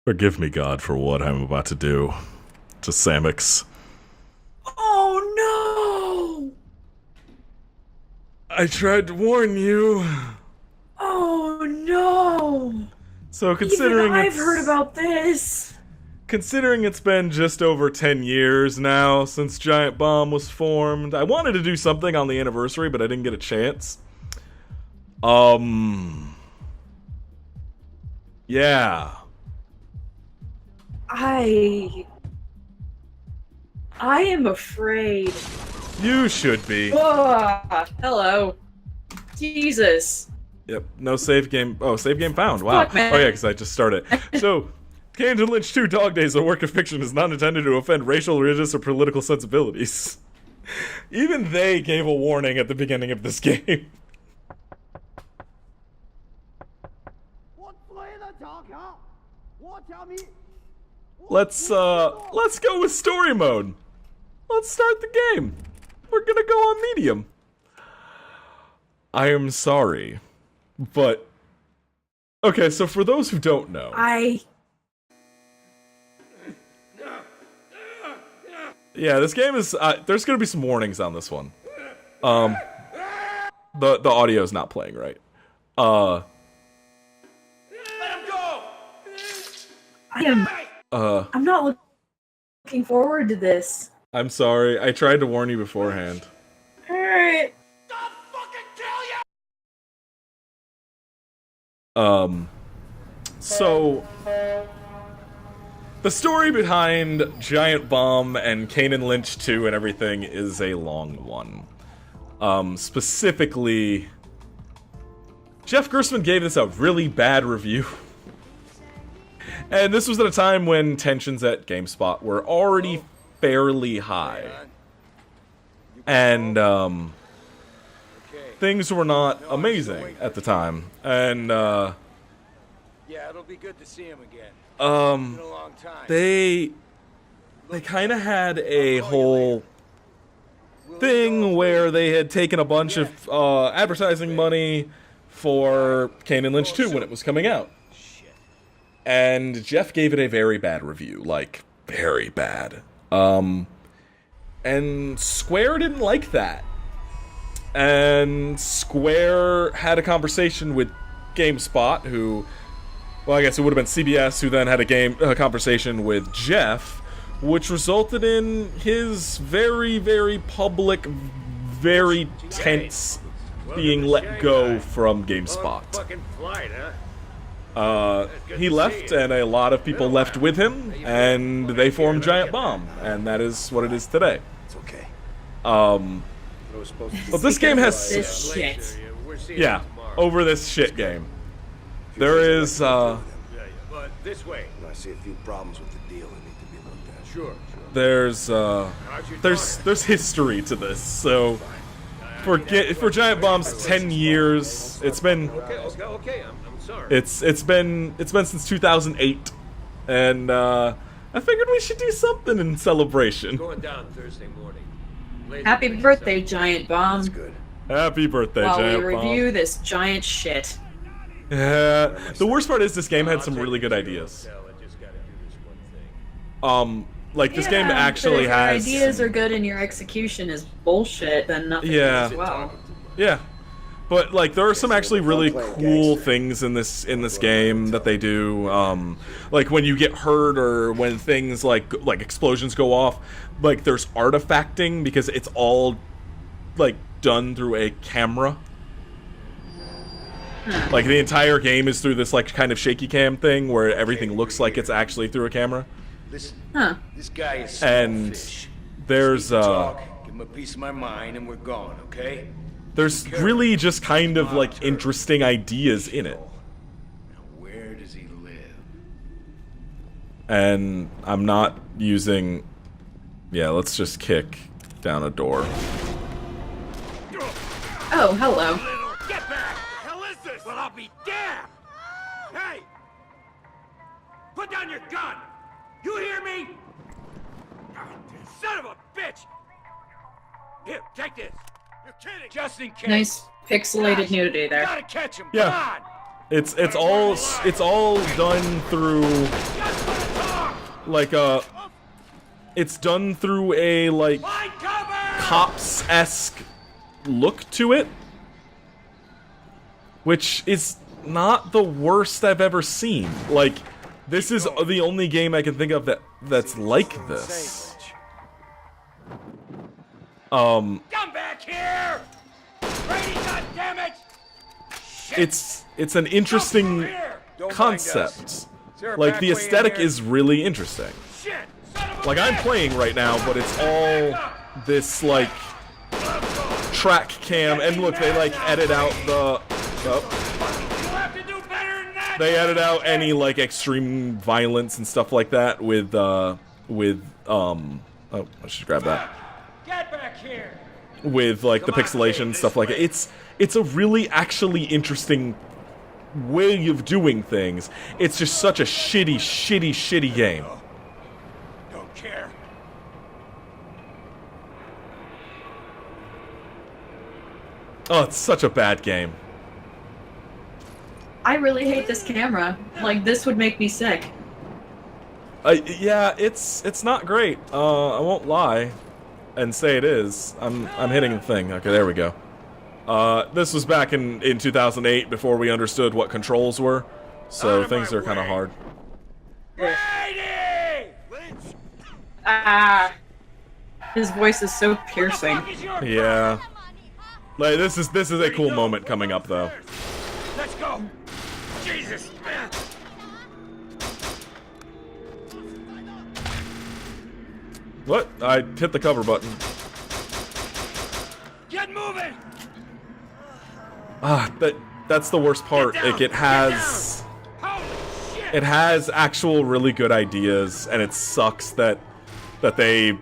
Forgive me, God, for what I'm about to do to Samix. Oh I tried to warn you. no! Oh no! So Even considering I've heard about this. considering it's been just over 10 years now since Giant Bomb was formed, I wanted to do something on the anniversary, but I didn't get a chance. Yeah. I am afraid. You should be. Hello. Jesus. Yep, no save game. Oh, save game found. Wow. Fuck, man. Oh yeah, because I just started. So, Kane and Lynch 2 Dog Days, a work of fiction, is not intended to offend racial, religious, or political sensibilities. Even they gave a warning at the beginning of this game. Let's go with story mode. Let's start the game. We're gonna go on medium. I am sorry, but okay, so for those who don't know, yeah, this game is there's gonna be some warnings on this one. The audio's not playing right. I am. I'm not looking forward to this. I'm sorry. I tried to warn you beforehand. Alright. So the story behind Giant Bomb and Kane and Lynch 2 and everything is a long one. Specifically, Jeff Gerstmann gave this a really bad review. And this was at a time when tensions at GameSpot were already fairly high. And, things were not amazing at the time. And, yeah, it'll be good to see him again. It's been a long time. they kind of had a whole thing where they had taken a bunch of advertising money for Kane and Lynch 2 when it was coming out. And Jeff gave it a very bad review, like, very bad. And Square didn't like that. And Square had a conversation with GameSpot, who, well, I guess it would have been CBS, who then had a conversation with Jeff, which resulted in his very, very public, very tense being let go from GameSpot. He left, and a lot of people left with him, and they formed Giant Bomb, and that is what it is today. It's okay. But this game has... This shit. Yeah, over this shit game. There is, But this way. I see a few problems with the deal that need to be looked at. Sure. there's history to this, so... For Giant Bomb's 10 years, it's been... Okay, I'm sorry. It's been since 2008, and I figured we should do something in celebration. Going down Thursday morning. Happy birthday, Giant Bomb. That's good. Happy birthday, While Giant we Bomb. review this giant shit. Yeah, the worst part is this game had some really good ideas. I just gotta do this one thing. Like this game Yeah, actually but if has... your ideas are good and your execution is bullshit, then nothing Yeah. as well. Yeah, but like there are some actually really Role-playing cool gangster. things in this game that they do. Like when you get hurt or when things like explosions go off, like there's artifacting because it's all like done through a camera. Like the entire game is through this like kind of shaky cam thing where everything looks like it's actually through a camera. Listen, Huh. this guy is And fish. there's Talk, give him a piece of my mind, and we're gone, okay? there's really just kind of like interesting ideas in it. Now, where does he live? And I'm not using... Yeah, let's just kick down a door. Oh, hello. Get back! The hell is this? Well, I'll be damned! Hey! Put down your gun! You hear me? Son of a bitch! Here, take this. You're kidding. Just in case. Nice pixelated nudity there. Gotta catch him. Yeah. Come on. It's all done through like it's done through a like cops-esque look to it, which is not the worst I've ever seen. Like, this is the only game I can think of that's like this. Come back here! Brady, goddammit! It's an interesting concept. Like, the aesthetic is really interesting. Like, I'm playing right now, but it's all this, like, track cam, and look, they, like, edit out the... They edit out any, like, extreme violence and stuff like that with, oh, I should grab that. Get back here! With, like, the pixelation and stuff like it. It's a really, actually interesting way of doing things. It's just such a shitty game. Don't care. Oh, it's such a bad game. I really hate this camera. Like, this would make me sick. Yeah, it's not great. I won't lie and say it is. I'm hitting the thing. Okay, there we go. This was back in 2008 before we understood what controls were, so things are kind of hard. Brady! Lynch! Ah. His voice is so piercing. Yeah. Like, this is a cool moment coming up, though. Let's go! Jesus! What? I hit the cover button. Get moving! Ah, that's the worst part. Like, it has actual really good ideas, and it sucks that they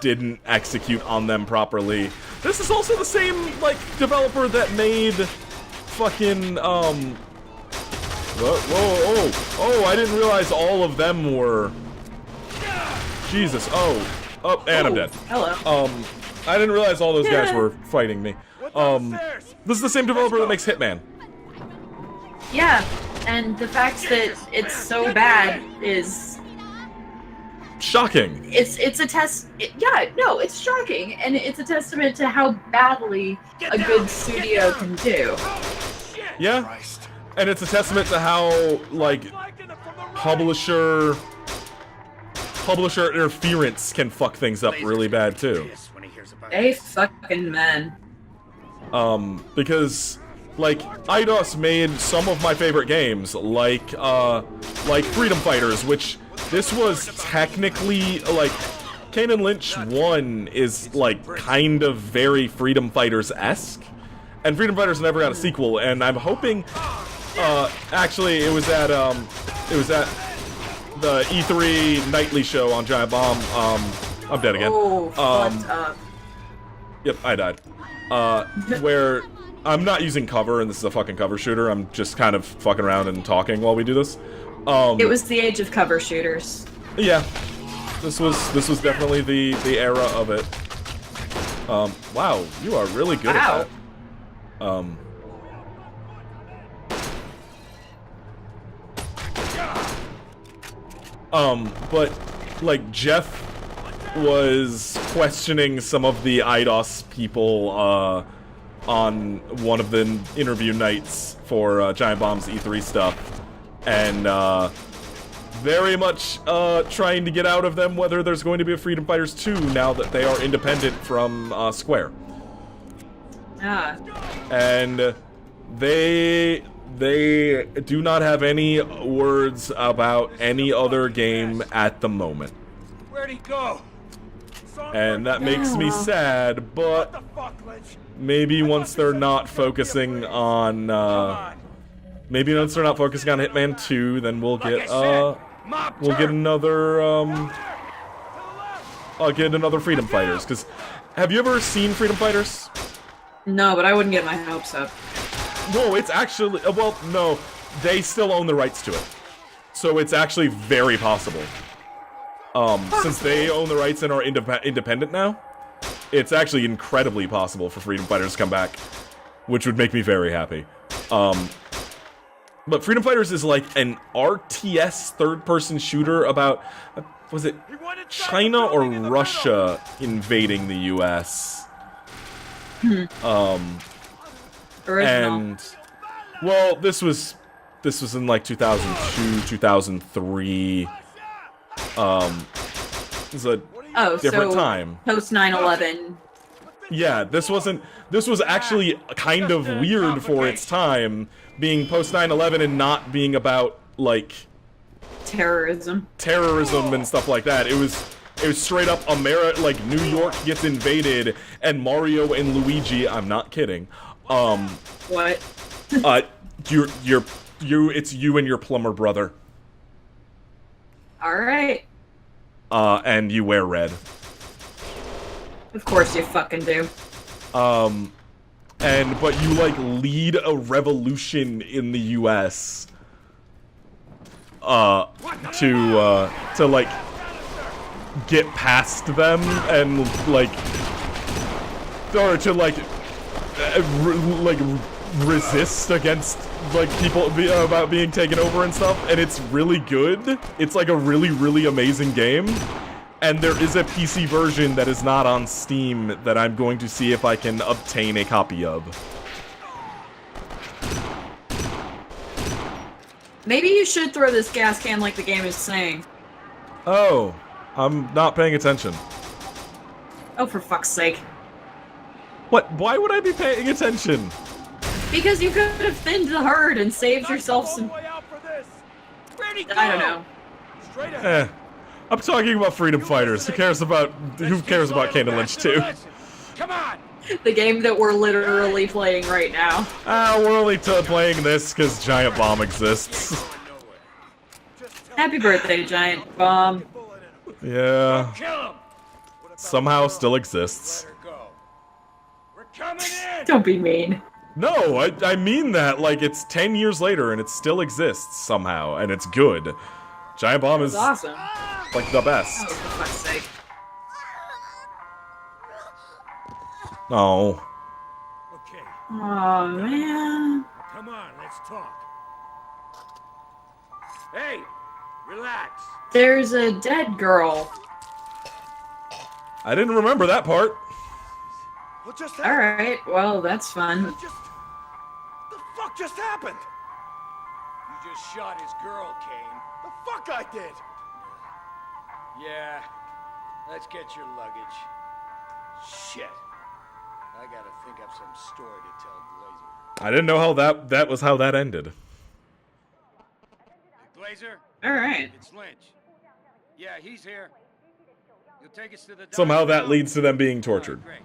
didn't execute on them properly. This is also the same, like, developer that made fucking, oh, I didn't realize all of them were... Jesus, oh, and I'm dead. Hello. I didn't realize all those guys were fighting me. This is the same developer that makes Hitman. Yeah, and the fact that it's so bad is... Shocking. It's a test... yeah, no, it's shocking, and it's a testament to how badly a good studio can do. Yeah, and it's a testament to how, like, publisher interference can fuck things up really bad, too. Hey, fucking man. Because, like, Eidos made some of my favorite games, like Freedom Fighters, which this was technically, like, Kane and Lynch 1 is, like, kind of very Freedom Fighters-esque, and Freedom Fighters never got a sequel, and I'm hoping, actually, it was at the E3 nightly show on Giant Bomb. I'm dead again. Oh, Yep, I died. Where I'm not using cover, and this is a fucking cover shooter. I'm just kind of fucking around and talking while we do this. it was the age of cover shooters. Yeah, this was definitely the era of it. Wow, you are really good at that. But, like, Jeff was questioning some of the Eidos people, on one of the interview nights for, Giant Bomb's E3 stuff, and, very much, trying to get out of them whether there's going to be a Freedom Fighters 2 now that they are independent from, Square. Ah. And they do not have any words about any other game at the moment. Where'd he go? And that makes me sad, but maybe once they're not focusing on, maybe once they're not focusing on Hitman 2, then we'll get, another, I'll get another Freedom Fighters, because have you ever seen Freedom Fighters? No, but I wouldn't get my hopes up. No, it's actually, well, no, they still own the rights to it. So it's actually very possible. Since they own the rights and are independent now, it's actually incredibly possible for Freedom Fighters to come back, which would make me very happy. But Freedom Fighters is like an RTS third-person shooter about, was it China or Russia invading the U.S.? Original. And well, this was in like 2002, 2003. It was a different time. Post 9/11. Yeah, this was actually kind of weird for its time, being post 9/11 and not being about like terrorism and stuff like that. It was straight up like New York gets invaded and Mario and Luigi, I'm not kidding. What? It's you and your plumber brother. All right. And you wear red. Of course you fucking do. But you like lead a revolution in the U.S. To like get past them and like, or to like resist against like people about being taken over and stuff, and it's really good. It's like a really, really amazing game. And there is a PC version that is not on Steam that I'm going to see if I can obtain a copy of. Maybe you should throw this gas can like the game is saying. Oh, I'm not paying attention. Oh, for fuck's sake. What? Why would I be paying attention? Because you could have thinned the herd and saved yourself some... I don't know. I'm talking about Freedom Fighters. Who cares about Kane and Lynch 2? Come on. The game that we're literally playing right now. We're only playing this because Giant Bomb exists. Happy birthday, Giant Bomb. Yeah. Somehow still exists. We're coming in. Don't be mean. No, I mean that. Like, it's 10 years later and it still exists somehow, and it's good. Giant Bomb is awesome. Like the best. Oh, for fuck's sake. Oh. Okay. Oh, man. Come on, let's talk. Hey, relax. There's a dead girl. I didn't remember that part. What just All happened? right, well, that's fun. The fuck just happened? You just shot his girl, Kane. The fuck I did? Yeah. Let's get your luggage. Shit. I gotta think up some story to tell Glazer. I didn't know how that was how that ended. Glazer? All right. It's Lynch. Yeah, he's here. You'll take us to the Somehow that downtown? leads to them being tortured. Great.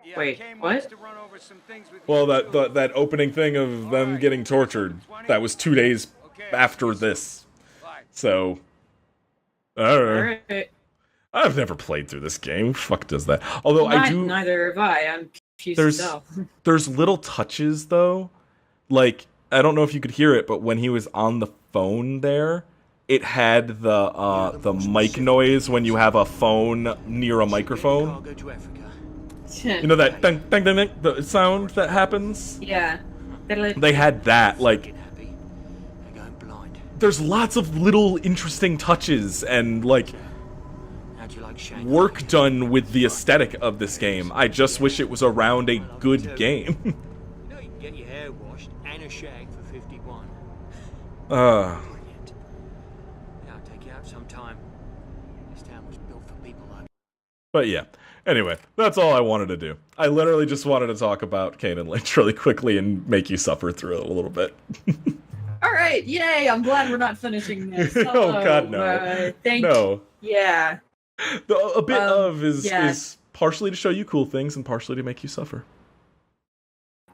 Yeah, Wait, Kane what? wants to run over some things with Well, you, too. that opening thing of them getting tortured, that was 2 days after this. Bye. So, I All don't know. right. I've never played through this game. Who the fuck does that? Although I do. Neither have I. I'm confused There's as hell. there's little touches though, like I don't know if you could hear it, but when he was on the phone there, it had the mic noise when you have a phone near a microphone. Go to Africa. You know that ding ding ding, ding the sound that happens. Yeah. They had that like. Happy. They're going blind. There's lots of little interesting touches and like How'd you like Shane? work done with the aesthetic of this game. I just wish it was around a good game. You know you can get your hair washed and a shag for 51. uh, Brilliant. Yeah, I'll take you out sometime. This town was built for people like... but yeah. Anyway, that's all I wanted to do. I literally just wanted to talk about Kane and Lynch really quickly and make you suffer through it a little bit. All right, yay! I'm glad we're not finishing this. Oh, God, no. Thank No. Yeah. A bit of yeah. is partially to show you cool things and partially to make you suffer.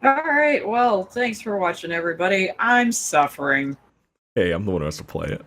All right. Well, thanks for watching, everybody. I'm suffering. Hey, I'm the one who has to play it.